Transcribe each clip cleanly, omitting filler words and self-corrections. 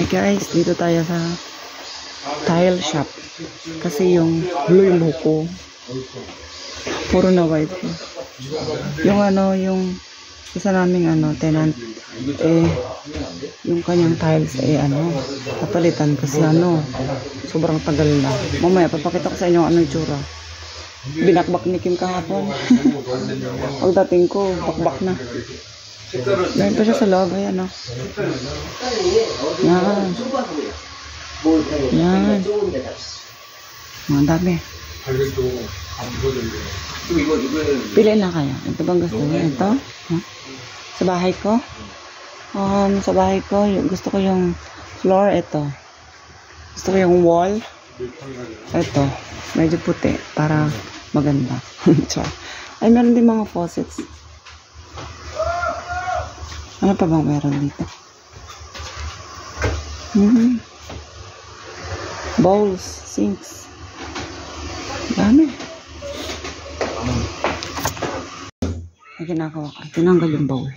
Hey guys, dito tayo sa tile shop. Kasi yung blue yung buko. Puro na white. Yung yung isa naming tenant, yung kanyang tiles, papalitan kasi sobrang tagal na. Mamaya, papakita ko sa inyo yung itsura. Binakbak ni Kim kahapon. Pagdating ko, bakbak na. Dahil pa siya sa loob, ayan Yan. Yan. Mga dami. Piliin lang kayo. Ito bang gusto niyo? Ito? Sa bahay ko? Sa bahay ko, gusto ko yung floor, ito. Gusto ko yung wall. Ito. Medyo puti para maganda. Ay, meron din mga faucets. Ano pa bang meron dito? Bowls, sinks. Dami. Ay, ginagawa ko. Tinanggal yung bowl.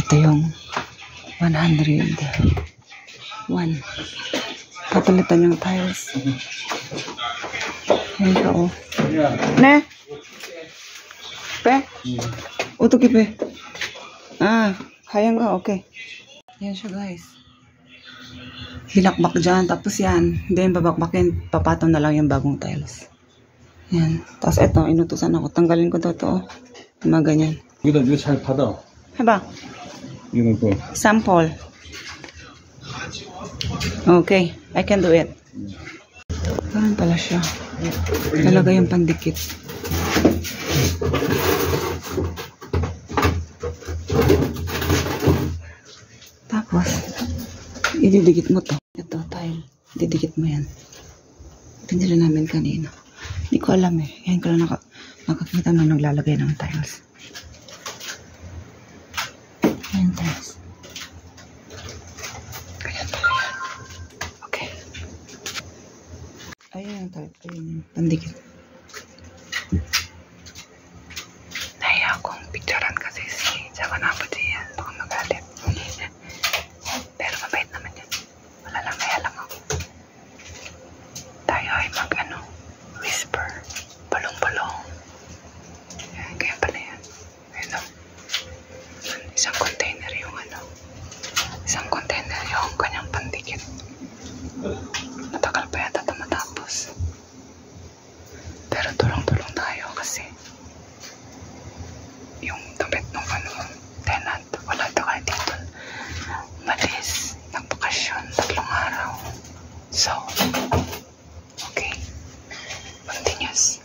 Ito yung 101. Papalitan yung tiles. Ayan ka, Ne? Pe? Utuki, pe. Kayang ka, okay. Yan siya, guys. Binakbak dyan, tapos yan. Hindi yung babakbakin, papatong na lang yung bagong tiles. Yan. Tapos eto, inutusan ako. Tanggalin ko to. Mga ganyan. 이거 잘 받아. 해봐. 이거 Sample. Okay, I can do it. Parang pala siya. Talaga yung pandikit. Tapos, ididikit mo to. Ito, tile. Didikit mo yan. Pinili namin kanina. Hindi ko alam Yan ko lang nakakita na naglalagay ng tiles. Ayan, tiles. Ganyan pala yan. Okay. Ayan, tiles. Ayan, pandikit. Nahiya akong picturean kasi si Jawa Nabuji yan. Baka magalit. Pero mabait naman yan. Wala lang, kaya lang ako. Tayo ay whisper. Balong-balong. Ayan, kaya pala yan. Ayan Isang container yung Isang container yung kanyang pandikit. Matagal pa yata ito matapos. Pero tulong-tulong tayo kasi yung damit ng tenant, wala ito kahit dito. Malis, nagbakasyon, 3 araw. So, okay. Continuous.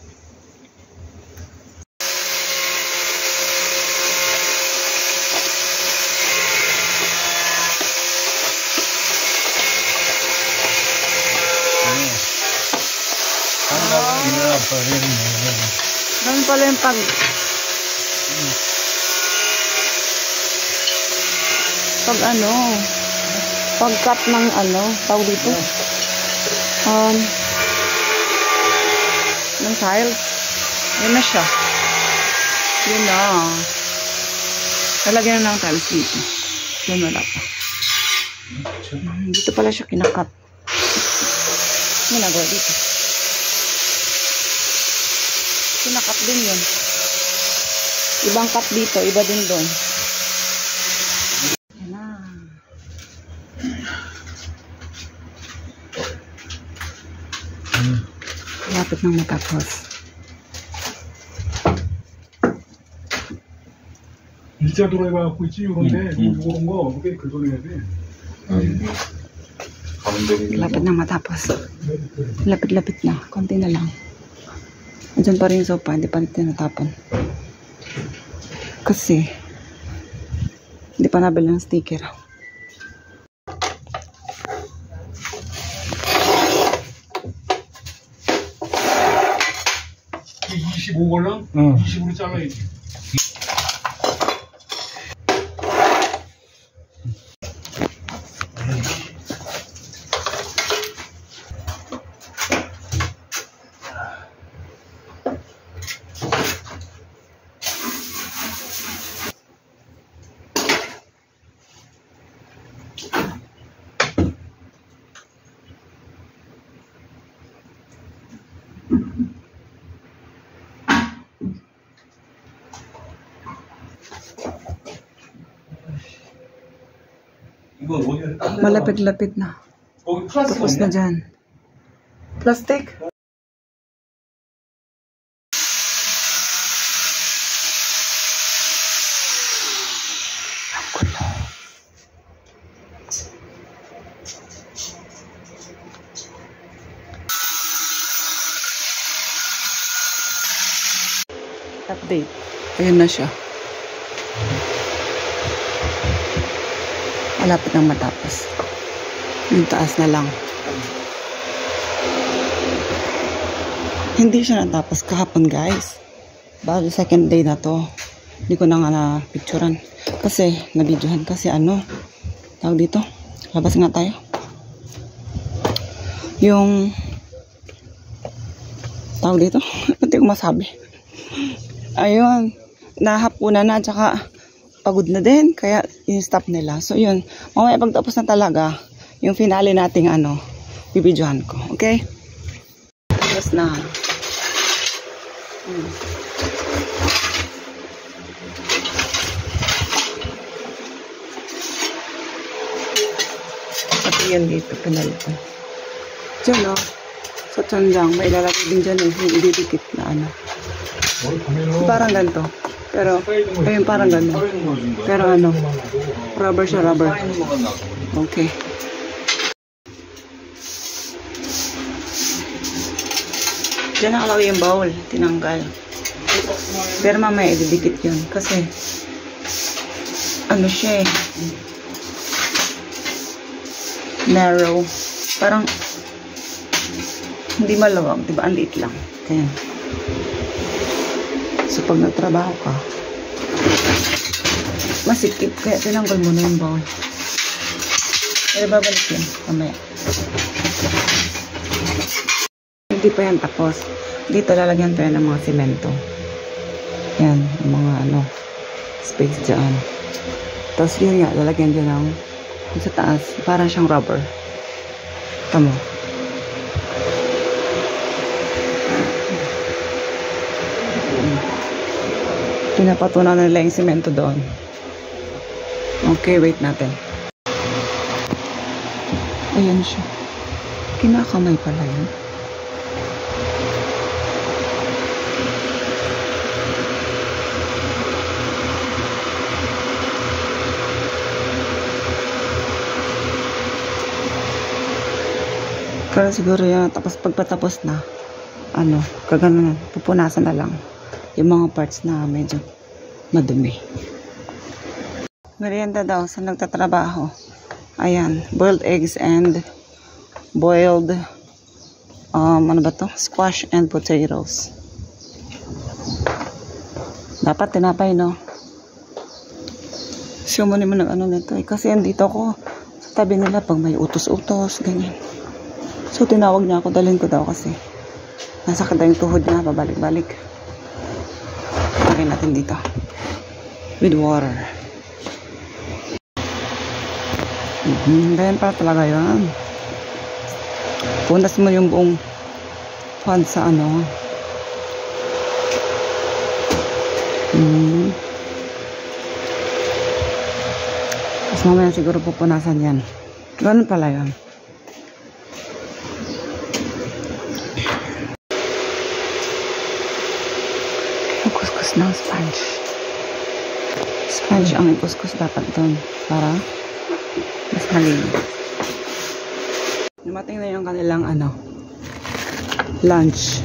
Ganun pala yung pag-cut ng tawag dito ng tiles. Yan na siya. Yun na. Talagyan na ng tiles dito. Yan wala pa. Dito pala siya kinakat. Ginagawa dito. Kinakat din yun. Ibang cut dito, iba din doon. Yan na. Lapit nang matapos. 일자 돌아가고 있지 요런데 요런 거 어떻게 긁어내야 돼? Lapit nang matapos. Lapit-lapit na. Konti na lang. Andyan pa rin yung sopa. Hindi pa natin natapon. Kasi hindi pa nabili ng sticker. 25걸랑? 20으로 잘라야지. 이거 어디에 딴 데다가 Malapit-lapit na. 거기 플라스틱 Tapos na 없냐? dyan. Plastic? Ang gulo. Update. Ayan na siya. Malapit nang matapos. Yung taas na lang. Hindi siya natapos kahapon, guys. Bali second day na to. Hindi ko na nga na-picturean. Kasi, na-videohan. Kasi ano, tawag dito. Labas nga tayo. Yung tawag dito. Hindi ko masabi. Ayun. Nahapunan na. Tsaka pagod na din. Kaya in-stop nila. So yun. Mamaya pagtapos na talaga, yung finale nating ano, bibidyohan ko. Okay? Tapos na. Pati yan dito, pinalitan. Diyan o. Sa tsanjang, may ilalagay din dyan yung ididikit na ano. Parang ganito. Pero, ayun parang ganito. Pero ano, rubber siya, rubber. Okay. Diyan nakalagay yung bowl, tinanggal. Pero mamaya ididikit yun. Kasi, ano siya eh. Narrow. Parang, hindi malawag. Diba? Ang liit lang. Kaya. So, pag nagtrabaho ka, masikip. Kaya tinanggal mo na yung bowl. Pero babalik yan. Mamaya. Hindi pa yan tapos. Dito lalagyan pa yan ng mga semento. Yan. Yung mga ano, space dyan. Tapos yun nga, lalagyan dyan ng sa taas. Parang siyang rubber. Tama. Pinapatunan nila yung semento doon. Okay, wait natin. Ayan siya. Kinakamay pala yun. Pero siguro yan, tapos pagpatapos na, ano, kagano na, pupunasan na lang yung mga parts na medyo madumi. Merienda daw sa nagtatrabaho. Ayan, boiled eggs and boiled, ano ba to? Squash and potatoes. Dapat tinapay, no? Siya mo naman ng ano nito eh. Kasi andito ko sa tabi nila pag may utos-utos, ganyan. So, tinawag niya ako, dalhin ko daw kasi nasakit daw yung tuhod niya, babalik-balik. Lagay natin dito. With water. Ganyan para talaga yan. Punas mo yung buong pan sa ano. Tapos mamaya siguro pupunasan yan. Ganun pala yan. Kuskus ng sponge. Sponge ang ikuskus dapat doon para mas malinis. Dumating na yung kanilang ano, lunch.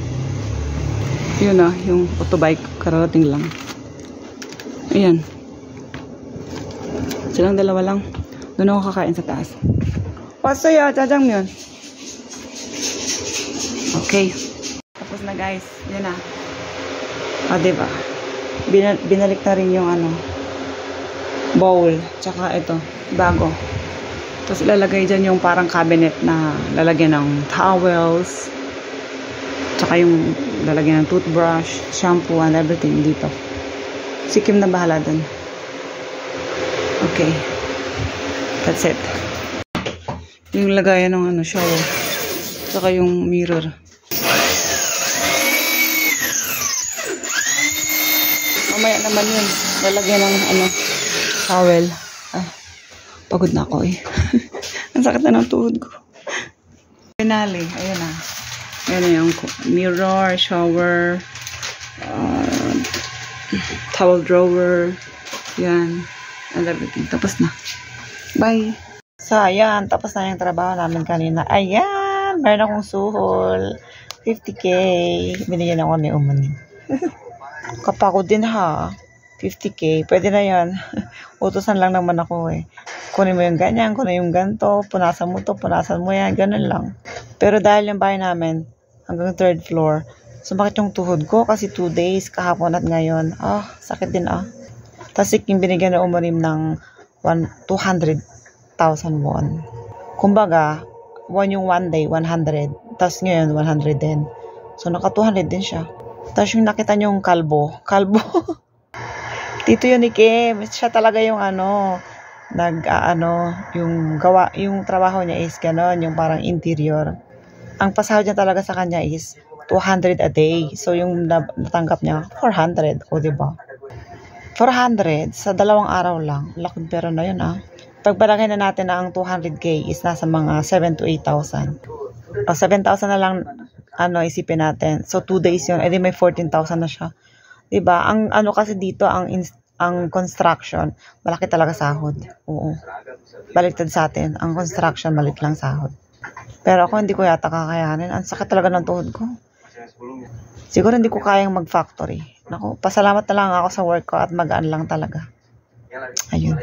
Yun na, yung autobike, kararating lang. Ayan. Silang dalawa lang. Doon ako kakain sa taas. Pasaya, jajangmyeon. Okay. Tapos na guys. Yan na. O, diba? Binalik na rin yung ano, bowl. Tsaka ito, bago. Tapos ilalagay dyan yung parang cabinet na lalagyan ng towels. Tsaka yung lalagyan ng toothbrush, shampoo, and everything dito. Si Kim na bahala dun. Okay. That's it. Yung lagayan ng ano, shower. Tsaka yung mirror. Mamaya naman yun. Lalagyan ng ano, towel. Pagod na ako eh. Ang sakit na ng tuhod ko. Finale. Ayan na. Ayan na yung mirror, shower, towel drawer. Yan. And everything. Tapos na. Bye. So, ayan. Tapos na yung trabaho namin kanina. Ayan. Meron akong suhol. 50K. Binigyan ako ni Umaning. Kapako din ha. 50K. Pwede na yan. Utusan lang naman ako eh. Kunin mo yung ganyan, kunin yung ganito, punasan mo to, punasan mo yan, ganun lang. Pero dahil yung bahay namin, hanggang 3rd floor, sumakit yung tuhod ko kasi 2 days, kahapon at ngayon. Sakit din Tapos yung binigyan na Umanim ng 200,000 won. Kumbaga, yung 1 day, 100. Tapos ngayon, 100 din. So, naka 200 din siya. Tapos yung nakita niyo yung kalbo. Tito yun ni Kim. Siya talaga yung yung trabaho niya is gano'n, yung parang interior. Ang pasahod niya talaga sa kanya is 200 a day. So, yung natanggap niya, 400. O, diba? 400 sa 2 araw lang. Laking pera na yun, Pagbalagay na natin na ang 200K is nasa mga 7,000 to 8,000. O, 7,000 na lang, isipin natin. So, 2 days yun. Edi may 14,000 na siya. Diba? Ang kasi dito, ang construction, malaki talaga sahod. Oo. Baliktad sa atin. Ang construction, maliit lang sahod. Pero ako, hindi ko yata kakayanin. Ang sakit talaga ng tuhod ko. Siguro hindi ko kayang mag-factory. Naku, pasalamat na lang ako sa work ko at magaan lang talaga. Ayun.